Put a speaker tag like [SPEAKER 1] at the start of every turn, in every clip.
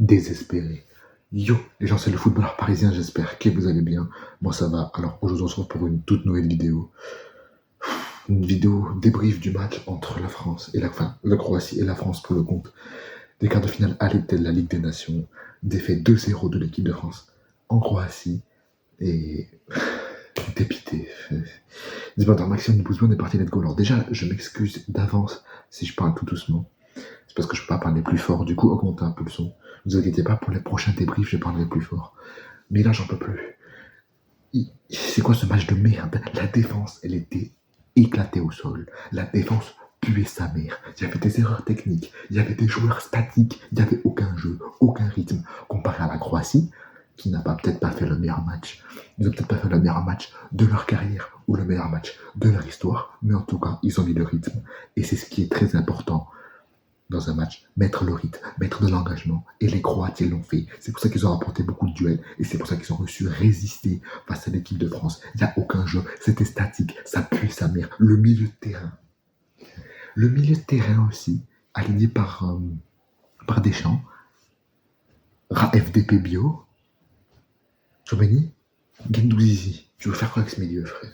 [SPEAKER 1] désespéré. Yo, les gens, c'est le footballeur parisien, j'espère que vous allez bien. Moi, ça va. Alors, aujourd'hui, on se retrouve pour une toute nouvelle vidéo. Une vidéo débrief du match entre la France et la Croatie et la France pour le compte des quarts de finale aller de la Ligue des Nations. Défaite 2-0 de l'équipe de France en Croatie. Et dépité. Dis-moi, dans Maxime Bouzouan est parti let's go. Alors déjà, je m'excuse d'avance si je parle tout doucement. C'est parce que je peux pas parler plus fort, du coup augmentez un peu le son. Ne vous inquiétez pas, pour les prochains débriefs, je parlerai plus fort. Mais là, j'en peux plus. C'est quoi ce match de merde? La défense, elle était éclatée au sol. La défense puait sa mère. Il y avait des erreurs techniques, il y avait des joueurs statiques, il n'y avait aucun jeu, aucun rythme. Comparé à la Croatie, qui n'a peut-être pas fait le meilleur match. Ils n'ont peut-être pas fait le meilleur match de leur carrière ou le meilleur match de leur histoire, mais en tout cas, ils ont mis le rythme. Et c'est ce qui est très important dans un match, mettre le rythme, mettre de l'engagement. Et les Croates, ils l'ont fait. C'est pour ça qu'ils ont remporté beaucoup de duels. Et c'est pour ça qu'ils ont reçu résister face à l'équipe de France. Il n'y a aucun jeu. C'était statique. Ça pue sa mère. Le milieu de terrain. Le milieu de terrain aussi, aligné par Deschamps. FDP Bio. Chouameni. Guendouzi. Tu veux faire quoi avec ce milieu, frère?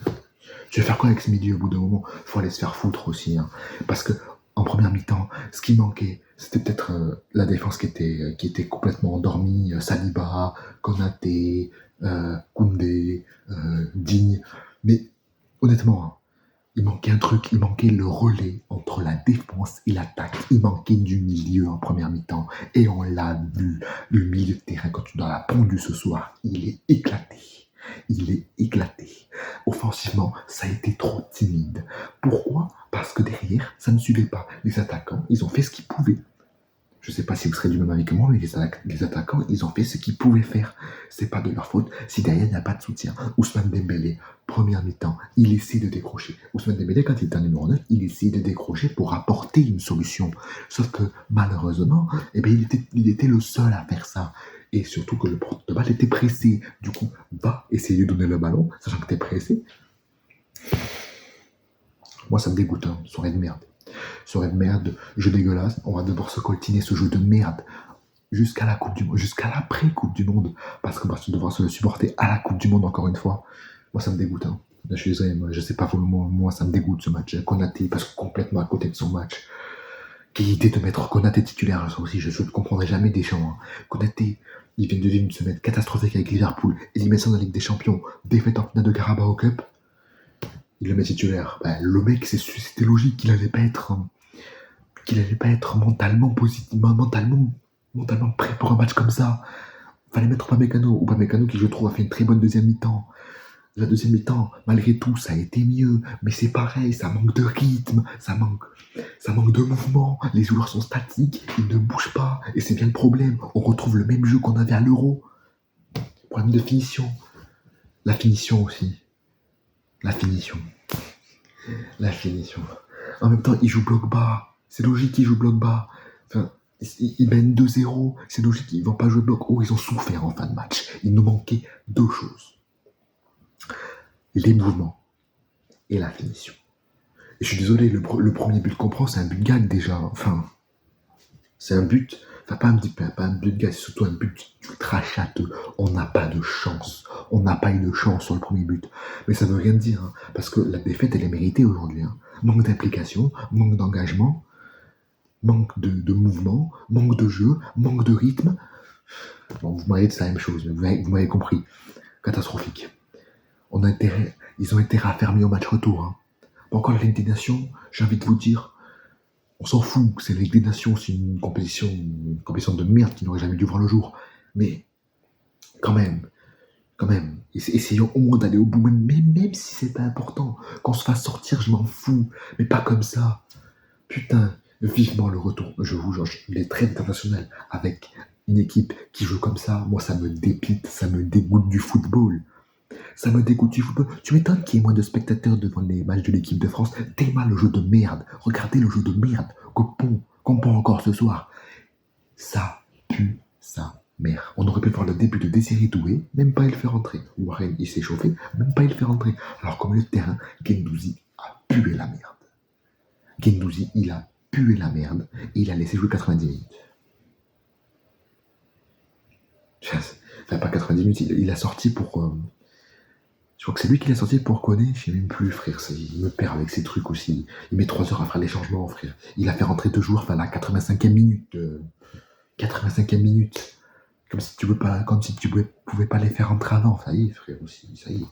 [SPEAKER 1] Tu veux faire quoi avec ce milieu? Au bout d'un moment, il faut aller se faire foutre aussi. Hein. Parce que en première mi-temps, ce qui manquait, c'était peut-être la défense qui était complètement endormie. Saliba, Konaté, Koundé, Digne. Mais honnêtement, hein, il manquait un truc, il manquait le relais entre la défense et l'attaque. Il manquait du milieu en première mi-temps. Et on l'a vu, le milieu de terrain, quand tu dans la pendule ce soir, il est éclaté. Il est éclaté. Offensivement, ça a été trop timide. Pourquoi? Parce que derrière, ça ne suivait pas. Les attaquants, ils ont fait ce qu'ils pouvaient. Je ne sais pas si vous serez du même avis que moi, mais les attaquants, ils ont fait ce qu'ils pouvaient faire. C'est pas de leur faute si derrière, il n'y a pas de soutien. Ousmane Dembélé, première mi-temps, il essaie de décrocher. Ousmane Dembélé, quand il était en numéro 9, il essaie de décrocher pour apporter une solution. Sauf que, malheureusement, il était le seul à faire ça. Et surtout que le porte-balle était pressé. Du coup, va essayer de donner le ballon, sachant que tu es pressé. Moi, ça me dégoûte, hein. Soirée de merde. Soirée de merde, jeu dégueulasse. On va devoir se coltiner ce jeu de merde jusqu'à la Coupe du Monde, jusqu'à l'après-Coupe du Monde, parce qu'on va devoir se le supporter à la Coupe du Monde encore une fois. Moi, ça me dégoûte. Hein. Là, je suis désolé, je sais pas pour le moment, moi, ça me dégoûte ce match. Konaté passe complètement à côté de son match. Quelle idée de mettre Konaté titulaire, ça aussi, je ne comprendrai jamais Deschamps. Hein. Konaté, il vient de vivre une semaine catastrophique avec Liverpool, élimination de la Ligue des Champions, défaite en finale de Carabao Cup. Il le met titulaire. Ben, le mec, c'était logique qu'il allait pas être mentalement prêt pour un match comme ça. Fallait mettre Upamecano qui, je trouve, a fait une très bonne deuxième mi-temps. La deuxième mi-temps, malgré tout, ça a été mieux, mais c'est pareil, ça manque de rythme, ça manque de mouvement, les joueurs sont statiques, ils ne bougent pas, et c'est bien le problème. On retrouve le même jeu qu'on avait à l'Euro. Problème de finition. La finition aussi. La finition. En même temps, il joue bloc bas. C'est logique qu'il joue bloc bas. Enfin, ils mènent 2-0. C'est logique qu'ils ne vont pas jouer bloc haut. Ils ont souffert en fin de match. Il nous manquait deux choses. Les mouvements et la finition. Et je suis désolé, le premier but qu'on prend, c'est un but gag déjà. Enfin, c'est un but... Enfin, pas un but de gag, c'est surtout un but ultra châteux. On n'a pas de chance. On n'a pas eu de chance sur le premier but. Mais ça ne veut rien dire, hein, parce que la défaite, elle est méritée aujourd'hui. Hein. Manque d'implication, manque d'engagement, manque de mouvement, manque de jeu, manque de rythme. Bon, vous m'avez dit c'est la même chose, mais vous m'avez compris. Catastrophique. Ils ont intérêt à faire mieux au match retour. Hein. Encore la Ligue des Nations, j'ai envie de vous dire, on s'en fout, c'est la Ligue des Nations, c'est une compétition de merde qui n'aurait jamais dû voir le jour. Mais quand même, essayons au moins d'aller au bout, même si c'est pas important. Qu'on se fasse sortir, je m'en fous, mais pas comme ça. Putain, vivement le retour. Je vous jure, les trêves internationales avec une équipe qui joue comme ça, moi ça me dépite, ça me dégoûte du football. Ça me dégoûte du football. Tu m'étonnes qu'il y ait moins de spectateurs devant les matchs de l'équipe de France. Tellement le jeu de merde. Regardez le jeu de merde qu'on pond encore ce soir. Ça pue sa mère. On aurait pu voir le début de Désiré Doué, même pas il fait rentrer. Warren, il s'est chauffé, même pas il fait rentrer. Alors qu'au milieu de terrain, Guendouzi a pué la merde. Guendouzi, il a pué la merde et il a laissé jouer 90 minutes. Enfin, pas 90 minutes, il a sorti pour. Je crois que c'est lui qui l'a sorti pour Koné, je sais même plus, frère. Il me perd avec ces trucs aussi. Il met 3 heures à faire les changements, frère. Il a fait rentrer 2 joueurs, enfin, à la 85e minute. 85e minute. Comme si tu pouvais pas les faire rentrer avant. Ça y est, frère, aussi, ça y est.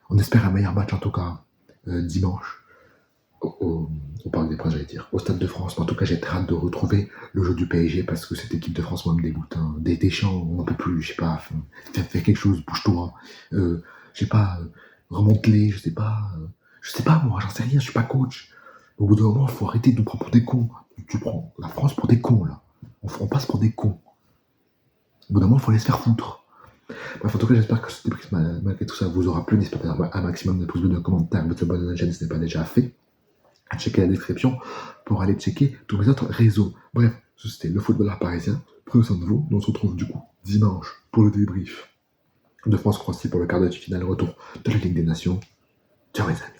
[SPEAKER 1] On espère un meilleur match, en tout cas, dimanche. Au Parc des Princes, j'allais dire, au Stade de France. Mais en tout cas, j'ai très hâte de retrouver le jeu du PSG parce que cette équipe de France, moi, me dégoûte. Hein. Des Deschamps, on n'en peut plus, je sais pas. Fais quelque chose, bouge-toi. Je sais pas, remonte-les, je sais pas, moi, j'en sais rien, je suis pas coach. Au bout d'un moment, il faut arrêter de nous prendre pour des cons. Tu prends la France pour des cons, là. On passe pour des cons. Au bout d'un moment, il faut les se faire foutre. Bref, en tout cas, j'espère que ce débrief, malgré tout ça, vous aura plu. N'hésitez pas à mettre un maximum de pouces bleus, de commentaires, de vous abonner à la chaîne si ce n'est pas déjà fait. À checker la description pour aller checker tous mes autres réseaux. Bref, c'était le footballeur parisien. Prenez soin de vous. Nous on se retrouve du coup dimanche pour le débrief de France-Croatie pour le quart de finale retour de la Ligue des Nations. Ciao les amis.